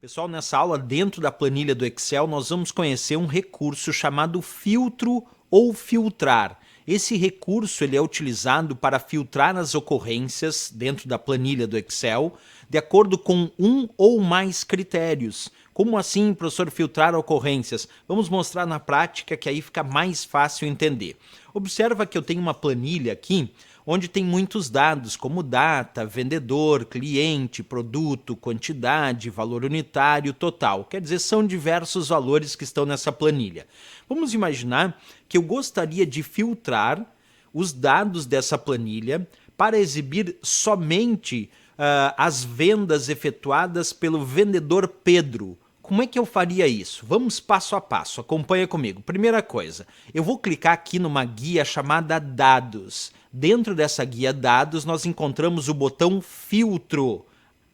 Pessoal, nessa aula, dentro da planilha do Excel, nós vamos conhecer um recurso chamado filtro ou filtrar. Esse recurso ele é utilizado para filtrar as ocorrências dentro da planilha do Excel de acordo com um ou mais critérios. Como assim, professor, filtrar ocorrências? Vamos mostrar na prática que aí fica mais fácil entender. Observa que eu tenho uma planilha aqui onde tem muitos dados, como data, vendedor, cliente, produto, quantidade, valor unitário, total. Quer dizer, são diversos valores que estão nessa planilha. Vamos imaginar que eu gostaria de filtrar os dados dessa planilha para exibir somente as vendas efetuadas pelo vendedor Pedro. Como é que eu faria isso? Vamos passo a passo, acompanha comigo. Primeira coisa, eu vou clicar aqui numa guia chamada Dados. Dentro dessa guia Dados, nós encontramos o botão Filtro.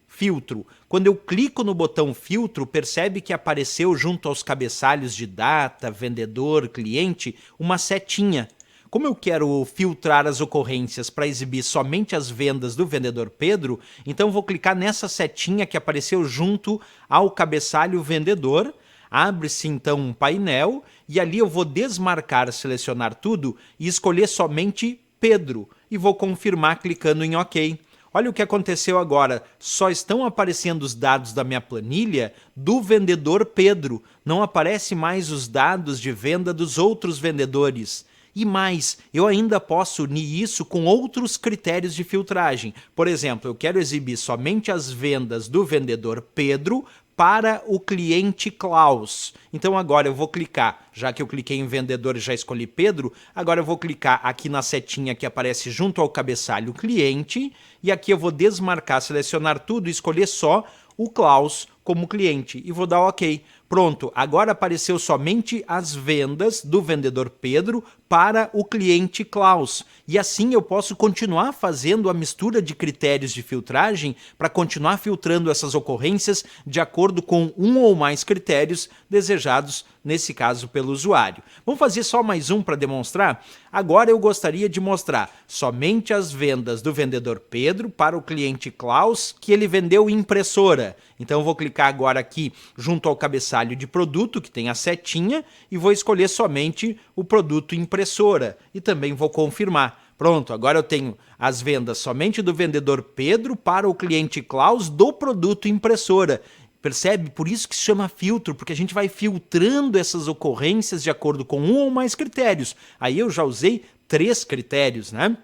Filtro. Quando eu clico no botão Filtro, percebe que apareceu junto aos cabeçalhos de data, vendedor, cliente, uma setinha. Como eu quero filtrar as ocorrências para exibir somente as vendas do vendedor Pedro, então eu vou clicar nessa setinha que apareceu junto ao cabeçalho vendedor. Abre-se então um painel e ali eu vou desmarcar, selecionar tudo e escolher somente Pedro. E vou confirmar clicando em OK. Olha o que aconteceu agora, só estão aparecendo os dados da minha planilha do vendedor Pedro. Não aparece mais os dados de venda dos outros vendedores. E mais, eu ainda posso unir isso com outros critérios de filtragem. Por exemplo, eu quero exibir somente as vendas do vendedor Pedro para o cliente Klaus. Então agora eu vou clicar, já que eu cliquei em vendedor e já escolhi Pedro, agora eu vou clicar aqui na setinha que aparece junto ao cabeçalho cliente, e aqui eu vou desmarcar, selecionar tudo e escolher só o Klaus como cliente e vou dar OK. Pronto, agora apareceu somente as vendas do vendedor Pedro para o cliente Klaus. E assim eu posso continuar fazendo a mistura de critérios de filtragem para continuar filtrando essas ocorrências de acordo com um ou mais critérios desejados, nesse caso, pelo usuário. Vamos fazer só mais um para demonstrar? Agora eu gostaria de mostrar somente as vendas do vendedor Pedro para o cliente Klaus que ele vendeu impressora. Então eu vou clicar agora aqui junto ao cabeçalho de produto, que tem a setinha, e vou escolher somente o produto impressora. E também vou confirmar. Pronto, agora eu tenho as vendas somente do vendedor Pedro para o cliente Klaus do produto impressora. Percebe? Por isso que se chama filtro, porque a gente vai filtrando essas ocorrências de acordo com um ou mais critérios. Aí eu já usei 3 critérios, né?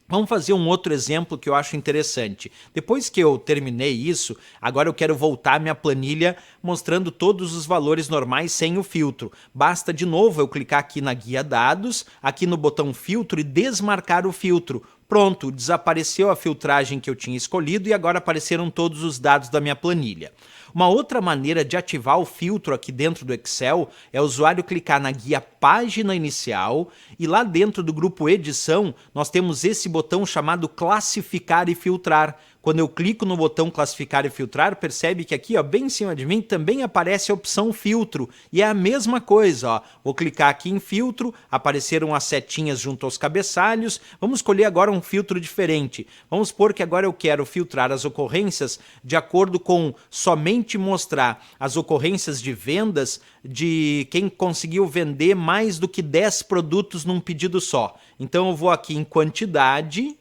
Vamos fazer um outro exemplo que eu acho interessante. Depois que eu terminei isso, agora eu quero voltar à minha planilha mostrando todos os valores normais sem o filtro. Basta de novo eu clicar aqui na guia dados, aqui no botão filtro e desmarcar o filtro. Pronto, desapareceu a filtragem que eu tinha escolhido e agora apareceram todos os dados da minha planilha. Uma outra maneira de ativar o filtro aqui dentro do Excel é o usuário clicar na guia Página Inicial e lá dentro do grupo Edição nós temos esse botão chamado Classificar e Filtrar. Quando eu clico no botão Classificar e Filtrar, percebe que aqui, ó, bem em cima de mim, também aparece a opção Filtro. E é a mesma coisa, ó. Vou clicar aqui em Filtro, apareceram as setinhas junto aos cabeçalhos. Vamos escolher agora um filtro diferente. Vamos supor que agora eu quero filtrar as ocorrências de acordo com somente mostrar as ocorrências de vendas de quem conseguiu vender mais do que 10 produtos num pedido só. Então eu vou aqui em quantidade,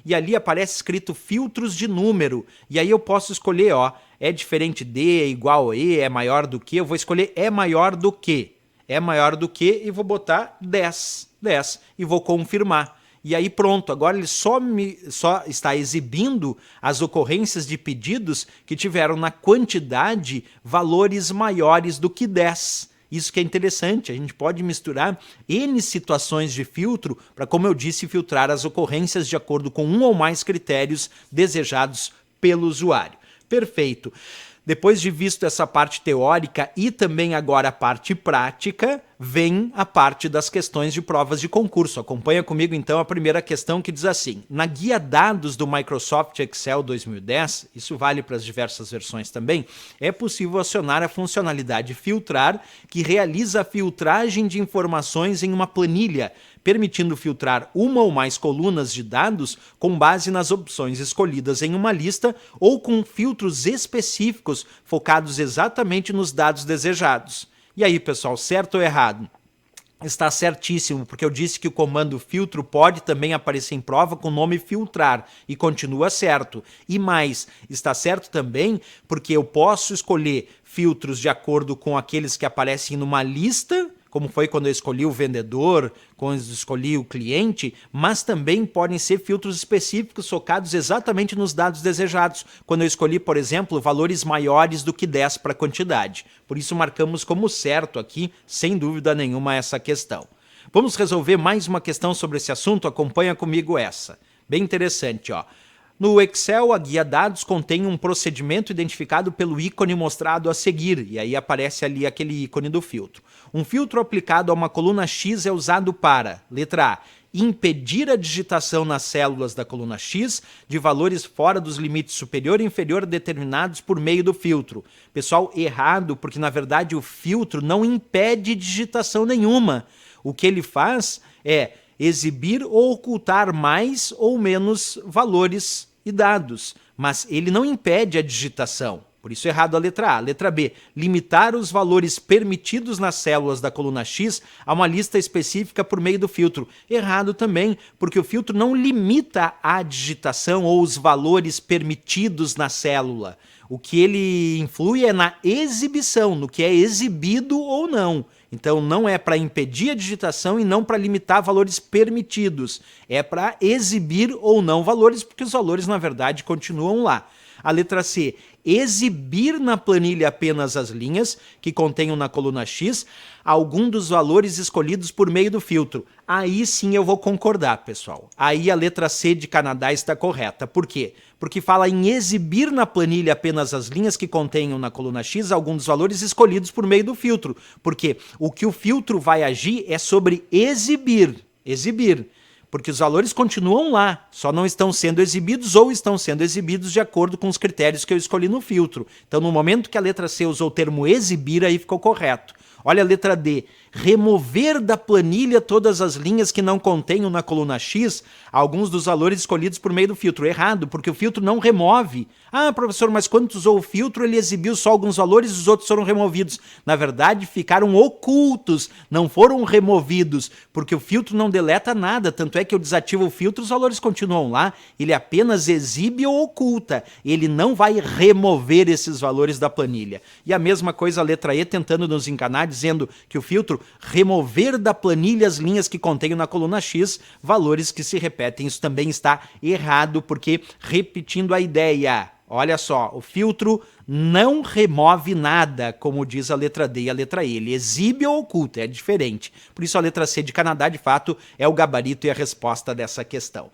e ali aparece escrito filtros de número. E aí eu posso escolher, ó, é diferente de, é igual a e, é maior do que. Eu vou escolher é maior do que. É maior do que e vou botar 10 e vou confirmar. E aí pronto, agora ele só está exibindo as ocorrências de pedidos que tiveram na quantidade valores maiores do que 10. Isso que é interessante, a gente pode misturar N situações de filtro para, como eu disse, filtrar as ocorrências de acordo com um ou mais critérios desejados pelo usuário. Perfeito. Depois de visto essa parte teórica e também agora a parte prática, vem a parte das questões de provas de concurso. Acompanha comigo então a primeira questão que diz assim: na guia dados do Microsoft Excel 2010, isso vale para as diversas versões também, é possível acionar a funcionalidade filtrar, que realiza a filtragem de informações em uma planilha, permitindo filtrar uma ou mais colunas de dados com base nas opções escolhidas em uma lista ou com filtros específicos focados exatamente nos dados desejados. E aí, pessoal, certo ou errado? Está certíssimo, porque eu disse que o comando filtro pode também aparecer em prova com o nome filtrar, e continua certo. E mais, está certo também porque eu posso escolher filtros de acordo com aqueles que aparecem numa lista, como foi quando eu escolhi o vendedor, quando eu escolhi o cliente, mas também podem ser filtros específicos focados exatamente nos dados desejados, quando eu escolhi, por exemplo, valores maiores do que 10 para a quantidade. Por isso marcamos como certo aqui, sem dúvida nenhuma, essa questão. Vamos resolver mais uma questão sobre esse assunto? Acompanha comigo essa. Bem interessante, ó. No Excel, a guia dados contém um procedimento identificado pelo ícone mostrado a seguir, e aí aparece ali aquele ícone do filtro. Um filtro aplicado a uma coluna X é usado para, letra A, impedir a digitação nas células da coluna X de valores fora dos limites superior e inferior determinados por meio do filtro. Pessoal, errado, porque na verdade o filtro não impede digitação nenhuma. O que ele faz é exibir ou ocultar mais ou menos valores e dados, mas ele não impede a digitação. Por isso errado a letra A. Letra B, limitar os valores permitidos nas células da coluna X a uma lista específica por meio do filtro. Errado também, porque o filtro não limita a digitação ou os valores permitidos na célula. O que ele influi é na exibição, no que é exibido ou não. Então não é para impedir a digitação e não para limitar valores permitidos. É para exibir ou não valores, porque os valores na verdade continuam lá. A letra C, exibir na planilha apenas as linhas que contenham na coluna X algum dos valores escolhidos por meio do filtro. Aí sim eu vou concordar, pessoal. Aí a letra C de Canadá está correta. Por quê? Porque fala em exibir na planilha apenas as linhas que contenham na coluna X algum dos valores escolhidos por meio do filtro. Porque o que o filtro vai agir é sobre exibir. Porque os valores continuam lá, só não estão sendo exibidos ou estão sendo exibidos de acordo com os critérios que eu escolhi no filtro. Então, no momento que a letra C usou o termo exibir, aí ficou correto. Olha a letra D, remover da planilha todas as linhas que não contenham na coluna X alguns dos valores escolhidos por meio do filtro. Errado, porque o filtro não remove. Ah, professor, mas quando tu usou o filtro, ele exibiu só alguns valores e os outros foram removidos. Na verdade, ficaram ocultos, não foram removidos, porque o filtro não deleta nada, tanto é que eu desativo o filtro, os valores continuam lá, ele apenas exibe ou oculta, ele não vai remover esses valores da planilha. E a mesma coisa a letra E tentando nos enganar, dizendo que o filtro remover da planilha as linhas que contenham na coluna X valores que se repetem. Isso também está errado, porque, repetindo a ideia, olha só, o filtro não remove nada, como diz a letra D e a letra E. Ele exibe ou oculta, é diferente. Por isso a letra C de Canadá, de fato, é o gabarito e a resposta dessa questão.